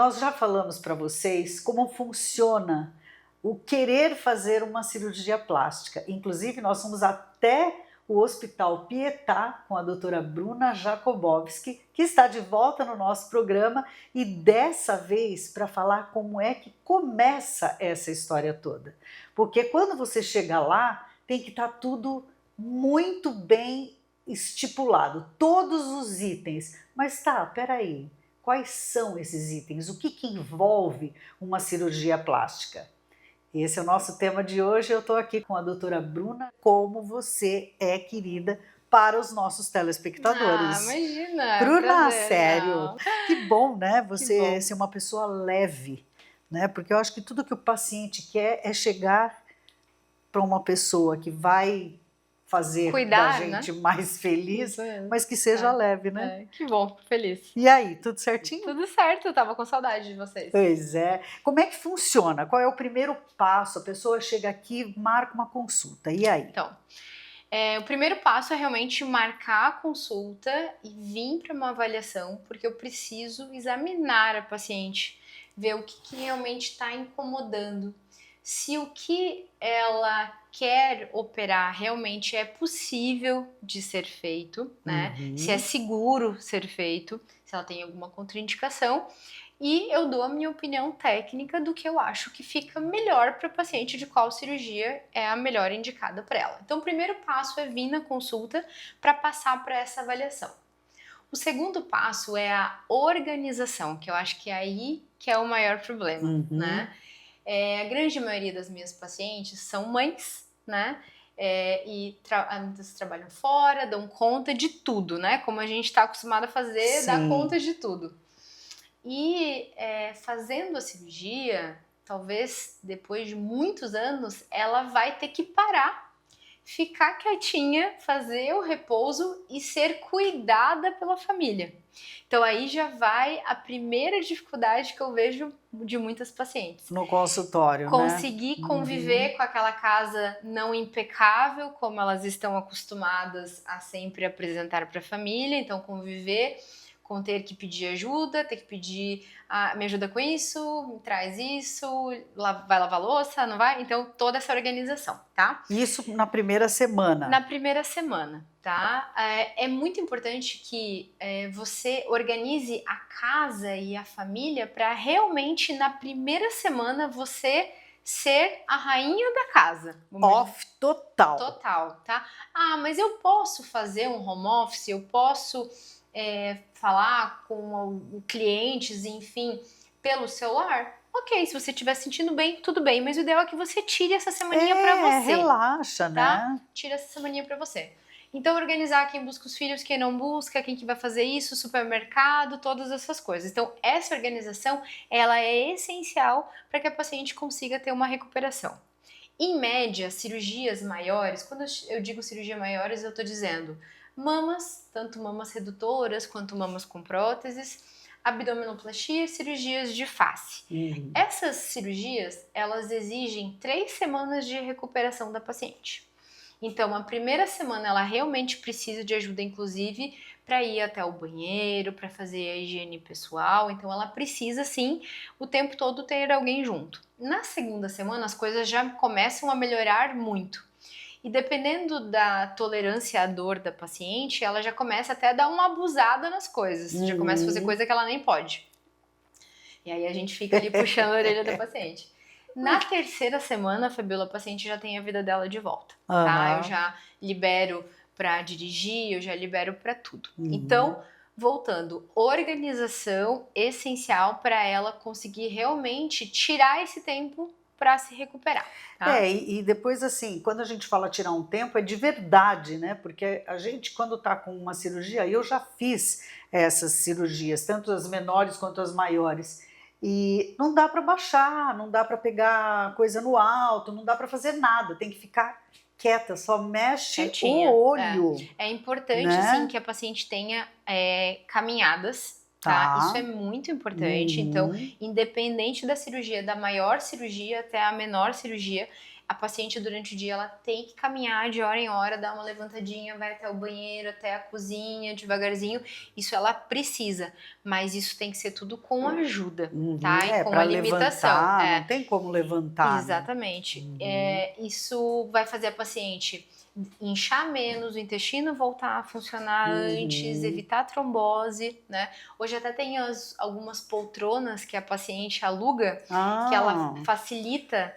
Nós já falamos para vocês como funciona o querer fazer uma cirurgia plástica. Inclusive, nós fomos até o Hospital Pietà com a doutora Bruna Jakubowski, que está de volta no nosso programa e dessa vez para falar como é que começa essa história toda. Porque quando você chega lá, tem que estar tudo muito bem estipulado, todos os itens. Mas tá, peraí, quais são esses itens? O que envolve uma cirurgia plástica? Esse é o nosso tema de hoje. Eu estou aqui com a doutora Bruna. Como você é querida para os nossos telespectadores. Imagina, Bruna, prazer, sério, não. que bom, né? Que Você bom. ser uma pessoa leve, né? Porque eu acho que tudo que o paciente quer é chegar para uma pessoa que vai fazer da Cuidar, né? gente mais feliz, Isso mesmo. mas que seja leve, né? Que bom, fico feliz. E aí, tudo certinho? Tudo certo, eu tava com saudade de vocês. Pois é. Como é que funciona? Qual é o primeiro passo? A pessoa chega aqui, marca uma consulta. E aí? Então, o primeiro passo é realmente marcar a consulta e vir para uma avaliação, porque eu preciso examinar a paciente, ver o que realmente está incomodando. Se o que ela quer operar realmente é possível de ser feito, né? Se é seguro ser feito, se ela tem alguma contraindicação. E eu dou a minha opinião técnica do que eu acho que fica melhor para o paciente, de qual cirurgia é a melhor indicada para ela. Então, o primeiro passo é vir na consulta para passar para essa avaliação. O segundo passo é a organização, que eu acho que é aí que é o maior problema, né? A grande maioria das minhas pacientes são mães, né? Muitas trabalham fora, dão conta de tudo, né? Como a gente está acostumado a fazer, dá conta de tudo. E fazendo a cirurgia, talvez depois de muitos anos, ela vai ter que parar, ficar quietinha, fazer o repouso e ser cuidada pela família. Então aí já vai a primeira dificuldade que eu vejo de muitas pacientes. No consultório, conseguir conviver com aquela casa não impecável, como elas estão acostumadas a sempre apresentar para a família. Então conviver com ter que pedir ajuda, ter que pedir, me ajuda com isso, me traz isso, vai lavar louça, não vai? Então, toda essa organização, tá? Isso na primeira semana? Na primeira semana, tá? É muito importante que você organize a casa e a família para realmente, na primeira semana, você ser a rainha da casa. Off total. Total, tá? Mas eu posso fazer um home office, eu posso falar com clientes, enfim, pelo celular? Ok, se você estiver sentindo bem, tudo bem, mas o ideal é que você tire essa semaninha pra você. Relaxa, tá? né? Tira essa semaninha pra você. Então, organizar quem busca os filhos, quem não busca, quem que vai fazer isso, supermercado, todas essas coisas. Então, essa organização, ela é essencial para que a paciente consiga ter uma recuperação. Em média, cirurgias maiores, quando eu digo cirurgia maiores, eu tô dizendo mamas, tanto mamas redutoras quanto mamas com próteses, abdominoplastia e cirurgias de face. Essas cirurgias, elas exigem 3 semanas de recuperação da paciente. Então, a primeira semana ela realmente precisa de ajuda, inclusive, para ir até o banheiro, para fazer a higiene pessoal. Então, ela precisa, sim, o tempo todo ter alguém junto. Na segunda semana, as coisas já começam a melhorar muito. E dependendo da tolerância à dor da paciente, ela já começa até a dar uma abusada nas coisas. Já começa a fazer coisa que ela nem pode. E aí a gente fica ali puxando a orelha da paciente. Na terceira semana, Fabiola, a paciente já tem a vida dela de volta, tá? Eu já libero para dirigir, eu já libero para tudo. Então, voltando, organização essencial para ela conseguir realmente tirar esse tempo para se recuperar. Tá? E depois, assim, quando a gente fala tirar um tempo, é de verdade, né? Porque a gente, quando tá com uma cirurgia, eu já fiz essas cirurgias, tanto as menores quanto as maiores, e não dá para baixar, não dá para pegar coisa no alto, não dá para fazer nada, tem que ficar quieta, só mexe quietinha. o olho. É importante, sim, que a paciente tenha caminhadas. Tá? Isso é muito importante. Então, independente da cirurgia, da maior cirurgia até a menor cirurgia, a paciente durante o dia ela tem que caminhar de hora em hora, dar uma levantadinha, vai até o banheiro, até a cozinha, devagarzinho. Isso ela precisa, mas isso tem que ser tudo com ajuda, tá? E com Para uma limitação. levantar, não tem como levantar, né? Exatamente. Isso vai fazer a paciente inchar menos, o intestino voltar a funcionar antes, evitar trombose, né? Hoje até tem algumas poltronas que a paciente aluga, que ela facilita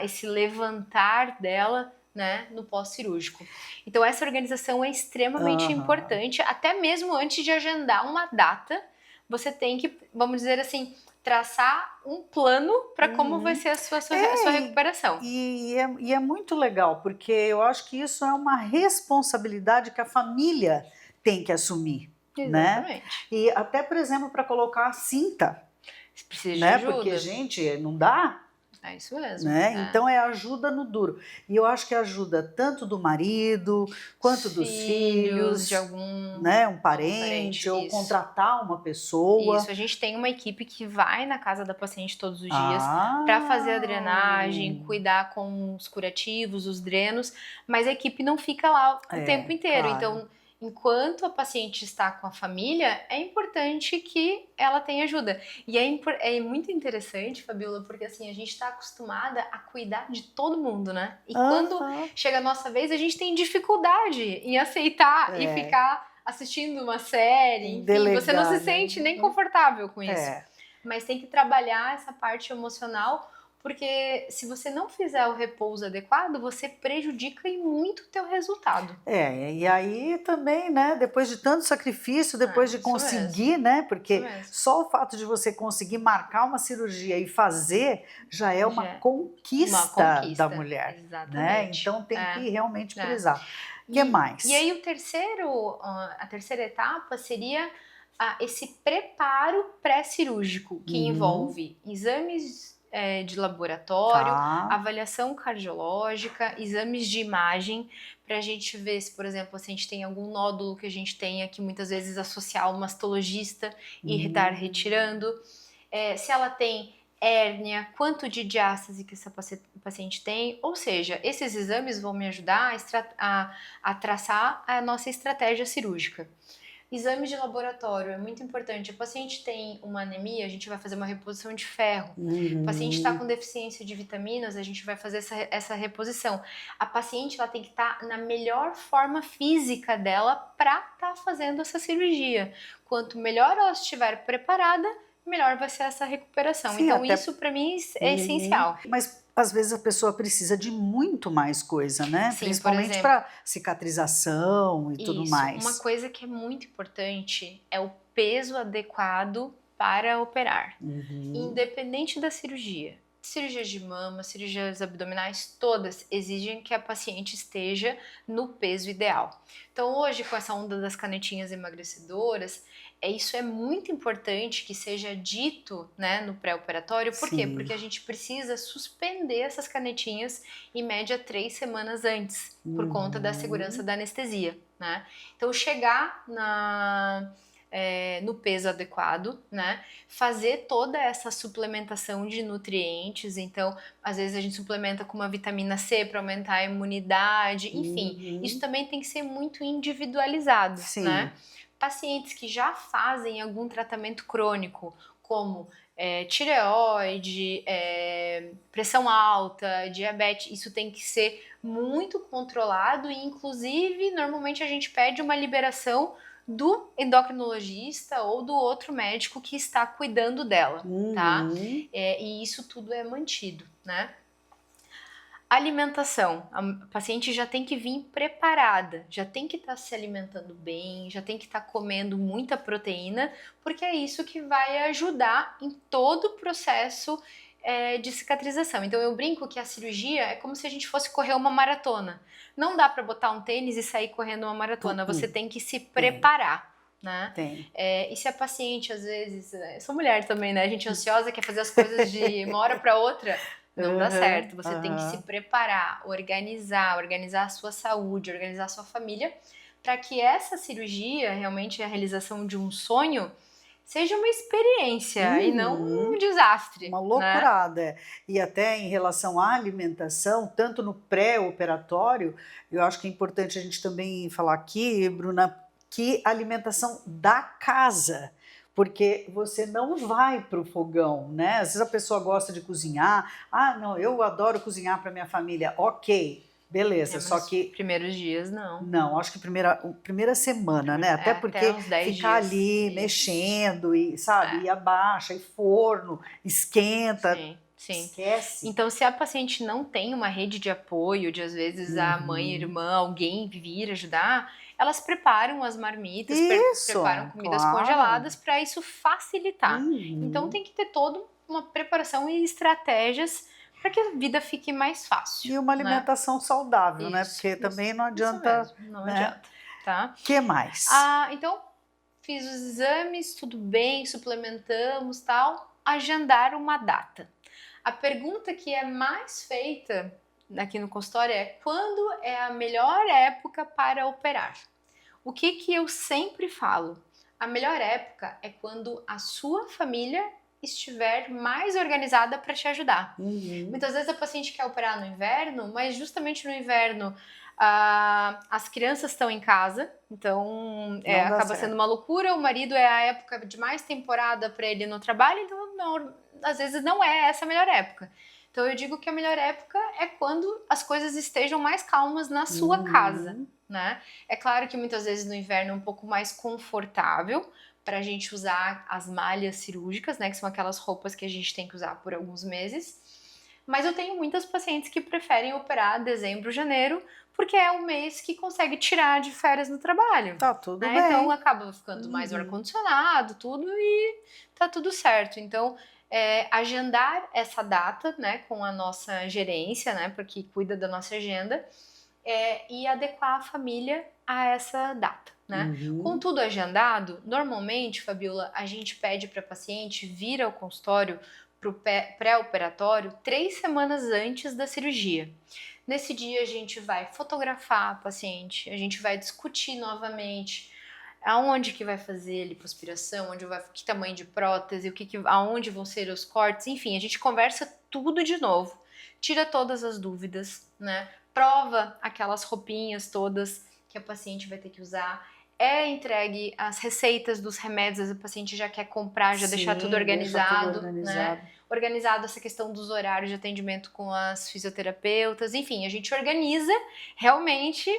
esse levantar dela, né, no pós-cirúrgico. Então essa organização é extremamente importante, até mesmo antes de agendar uma data, você tem que, vamos dizer assim, traçar um plano para como vai ser a sua recuperação. E é muito legal, porque eu acho que isso é uma responsabilidade que a família tem que assumir, Exatamente. né? E até, por exemplo, para colocar a cinta, se precisa né? de ajuda. Porque, gente, não dá. É isso mesmo. Né? Então é ajuda no duro. E eu acho que ajuda tanto do marido, quanto dos filhos, de algum, né? Um parente, ou isso. contratar uma pessoa. Isso, a gente tem uma equipe que vai na casa da paciente todos os dias para fazer a drenagem, cuidar com os curativos, os drenos, mas a equipe não fica lá o tempo inteiro. Claro. Então, enquanto a paciente está com a família, é importante que ela tenha ajuda. E é muito interessante, Fabiola, porque assim, a gente está acostumada a cuidar de todo mundo, né? E quando chega a nossa vez, a gente tem dificuldade em aceitar e ficar assistindo uma série, enfim, você não se sente nem confortável com isso. Mas tem que trabalhar essa parte emocional, porque se você não fizer o repouso adequado, você prejudica e muito o teu resultado. E aí também, né, depois de tanto sacrifício, depois de conseguir, né, porque só o fato de você conseguir marcar uma cirurgia e fazer já é uma conquista da mulher. Exatamente. Né? Então tem que realmente prezar. O que mais? E aí a terceira etapa seria esse preparo pré-cirúrgico, que envolve exames de laboratório, avaliação cardiológica, exames de imagem, para a gente ver se, por exemplo, se a gente tem algum nódulo que a gente tenha que muitas vezes associar ao mastologista e estar retirando, se ela tem hérnia, quanto de diástase que essa paciente tem, ou seja, esses exames vão me ajudar a traçar a nossa estratégia cirúrgica. Exame de laboratório é muito importante. O paciente tem uma anemia, a gente vai fazer uma reposição de ferro. O paciente está com deficiência de vitaminas, a gente vai fazer essa reposição. A paciente ela tem que estar na melhor forma física dela para estar fazendo essa cirurgia. Quanto melhor ela estiver preparada, melhor vai ser essa recuperação. Sim, então isso para mim é essencial. Mas às vezes a pessoa precisa de muito mais coisa, né? Sim, principalmente para cicatrização e tudo mais. Uma coisa que é muito importante é o peso adequado para operar, independente da cirurgia. Cirurgias de mama, cirurgias abdominais, todas exigem que a paciente esteja no peso ideal. Então hoje, com essa onda das canetinhas emagrecedoras, isso é muito importante que seja dito, né, no pré-operatório. Por quê? Porque a gente precisa suspender essas canetinhas em média 3 semanas antes, por conta da segurança da anestesia, né? Então chegar no peso adequado, né? Fazer toda essa suplementação de nutrientes. Então, às vezes a gente suplementa com uma vitamina C para aumentar a imunidade, enfim. Isso também tem que ser muito individualizado, né? Pacientes que já fazem algum tratamento crônico, como tireoide, pressão alta, diabetes, isso tem que ser muito controlado e, inclusive, normalmente a gente pede uma liberação do endocrinologista ou do outro médico que está cuidando dela, tá? E isso tudo é mantido, né? Alimentação, a paciente já tem que vir preparada, já tem que estar se alimentando bem, já tem que estar comendo muita proteína, porque é isso que vai ajudar em todo o processo de cicatrização. Então eu brinco que a cirurgia é como se a gente fosse correr uma maratona. Não dá para botar um tênis e sair correndo uma maratona, você tem que se preparar. Né? E se a paciente, às vezes, eu sou mulher também, né? A gente é ansiosa, quer fazer as coisas de uma hora para outra, não dá certo. Você tem que se preparar, organizar a sua saúde, organizar a sua família, para que essa cirurgia, realmente a realização de um sonho, seja uma experiência e não um desastre. Uma né? loucurada. E até em relação à alimentação, tanto no pré-operatório, eu acho que é importante a gente também falar aqui, Bruna, que a alimentação da casa, porque você não vai para o fogão, né? Às vezes a pessoa gosta de cozinhar, não, eu adoro cozinhar para minha família, ok, beleza, só Nos que primeiros dias, não. não, acho que primeira semana, né? Até porque uns 10 ficar dias. ali Isso. mexendo e, sabe, e abaixa, e forno, esquenta, Sim. esquece. Então, se a paciente não tem uma rede de apoio, de às vezes a mãe, irmã, alguém vir ajudar, elas preparam as marmitas, preparam comidas congeladas para isso facilitar. Então, tem que ter toda uma preparação e estratégias para que a vida fique mais fácil. E uma alimentação saudável, né? Isso, Porque também não adianta. Isso mesmo, não né? adianta. Tá? Que mais? Então, fiz os exames, tudo bem, suplementamos, tal. Agendar uma data. A pergunta que é mais feita aqui no consultório é: quando é a melhor época para operar? O que eu sempre falo? A melhor época é quando a sua família estiver mais organizada para te ajudar. Muitas vezes a paciente quer operar no inverno, mas justamente no inverno as crianças estão em casa, então acaba sendo uma loucura. O marido é a época de mais temporada para ele no trabalho, então às vezes não é essa a melhor época. Então eu digo que a melhor época é quando as coisas estejam mais calmas na sua casa, né? É claro que muitas vezes no inverno é um pouco mais confortável para a gente usar as malhas cirúrgicas, né? Que são aquelas roupas que a gente tem que usar por alguns meses. Mas eu tenho muitas pacientes que preferem operar dezembro, janeiro, porque é o mês que consegue tirar de férias no trabalho. Tá tudo bem. Então acaba ficando mais ar-condicionado, tudo, e tá tudo certo. Então, agendar essa data, né, com a nossa gerência, né, porque cuida da nossa agenda, e adequar a família a essa data, né? Com tudo agendado, normalmente, Fabiola, a gente pede para a paciente vir ao consultório para o pré-operatório 3 semanas antes da cirurgia. Nesse dia a gente vai fotografar a paciente, a gente vai discutir novamente aonde que vai fazer a lipoaspiração, que tamanho de prótese, aonde vão ser os cortes, enfim, a gente conversa tudo de novo, tira todas as dúvidas, né? Prova aquelas roupinhas todas que a paciente vai ter que usar, entregue as receitas dos remédios, a paciente já quer comprar, já deixar tudo organizado, né? Organizado essa questão dos horários de atendimento com as fisioterapeutas, enfim, a gente organiza realmente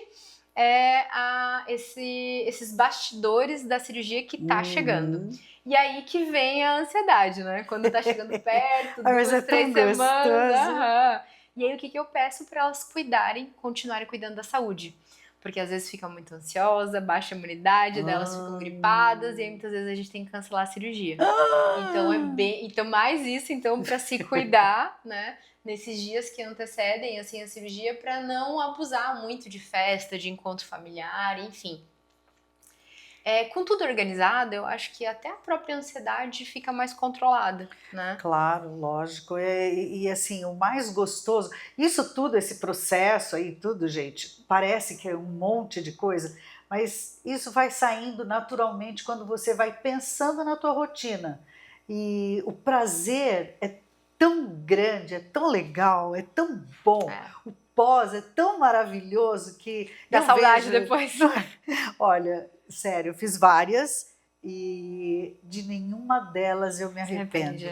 esses bastidores da cirurgia que tá chegando. E aí que vem a ansiedade, né? Quando tá chegando perto, 2, 3 semanas. E aí o que eu peço para elas continuarem cuidando da saúde? Porque às vezes fica muito ansiosa, baixa a imunidade, delas ficam gripadas, e aí muitas vezes a gente tem que cancelar a cirurgia. Então mais isso, então, para se cuidar, né? Nesses dias que antecedem assim a cirurgia, para não abusar muito de festa, de encontro familiar, enfim. Com tudo organizado, eu acho que até a própria ansiedade fica mais controlada, né? Claro, lógico. E assim, o mais gostoso, isso tudo, esse processo aí, tudo, gente, parece que é um monte de coisa, mas isso vai saindo naturalmente quando você vai pensando na tua rotina. E o prazer é tão grande, é tão legal, é tão bom. O pós é tão maravilhoso que dá saudade depois. Olha, sério, eu fiz várias e de nenhuma delas eu me arrependo.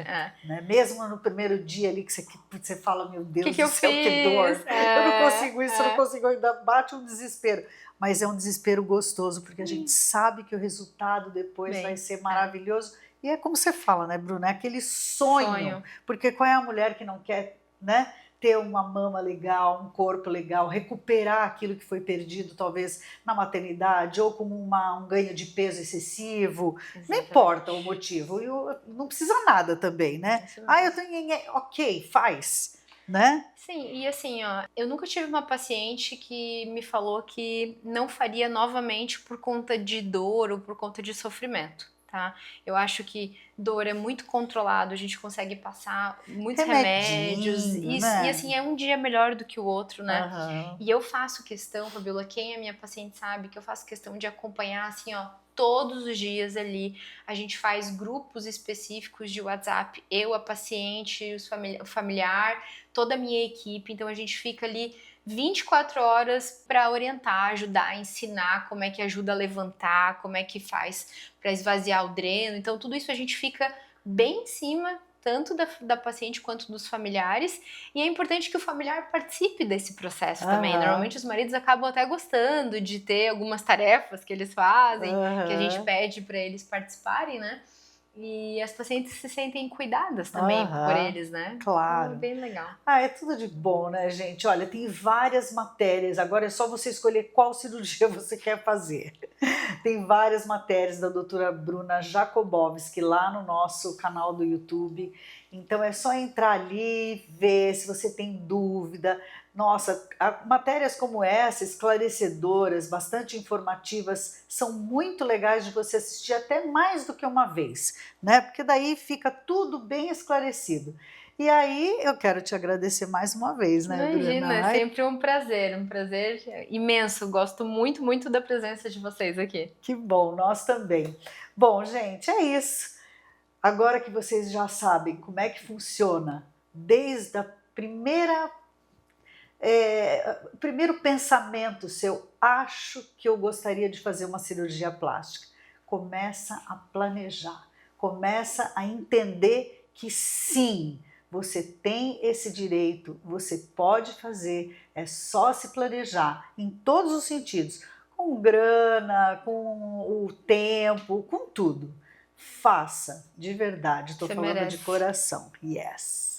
Né? Mesmo no primeiro dia ali que você fala, meu Deus do céu, que dor. Eu não consigo isso, eu não consigo, ainda bate um desespero. Mas é um desespero gostoso, porque a gente sabe que o resultado depois vai ser maravilhoso. E é como você fala, né, Bruna? É aquele sonho. Porque qual é a mulher que não quer, né, ter uma mama legal, um corpo legal, recuperar aquilo que foi perdido, talvez na maternidade, ou como um ganho de peso excessivo. Exatamente. Não importa o motivo. Não precisa nada também, né? Eu tenho... Ok, faz. Né? Sim, e assim, eu nunca tive uma paciente que me falou que não faria novamente por conta de dor ou por conta de sofrimento. tá? Eu acho que dor é muito controlado, a gente consegue passar muitos Remedinho, remédios, e né? assim, é um dia melhor do que o outro, né? Aham. E eu faço questão, Fabiola, quem é minha paciente sabe que eu faço questão de acompanhar, assim, ó, todos os dias ali. A gente faz grupos específicos de WhatsApp, eu, a paciente, o familiar, toda a minha equipe, então a gente fica ali 24 horas para orientar, ajudar, ensinar como é que ajuda a levantar, como é que faz para esvaziar o dreno. Então, tudo isso a gente fica bem em cima, tanto da paciente quanto dos familiares. E é importante que o familiar participe desse processo também. Aham. Normalmente, os maridos acabam até gostando de ter algumas tarefas que eles fazem, que a gente Aham. pede para eles participarem, né? E as pacientes se sentem cuidadas também por Aham. eles, né? Então, é Claro. bem legal. Ah, é tudo de bom, né, gente? Olha, tem várias matérias, agora é só você escolher qual cirurgia você quer fazer. Tem várias matérias da doutora Bruna Jakubowski lá no nosso canal do YouTube. Então é só entrar ali, ver se você tem dúvida. Nossa, matérias como essa, esclarecedoras, bastante informativas, são muito legais de você assistir até mais do que uma vez, né? Porque daí fica tudo bem esclarecido. E aí eu quero te agradecer mais uma vez, né, Imagina, Bruna? é Ai, sempre um prazer imenso. Gosto muito, muito da presença de vocês aqui. que bom, nós também. Bom, gente, é isso. Agora que vocês já sabem como é que funciona, desde a primeiro pensamento seu, acho que eu gostaria de fazer uma cirurgia plástica. Começa a planejar, começa a entender que sim, você tem esse direito, você pode fazer, é só se planejar em todos os sentidos, com grana, com o tempo, com tudo. Faça, de verdade, estou Você falando de merece. coração. Yes!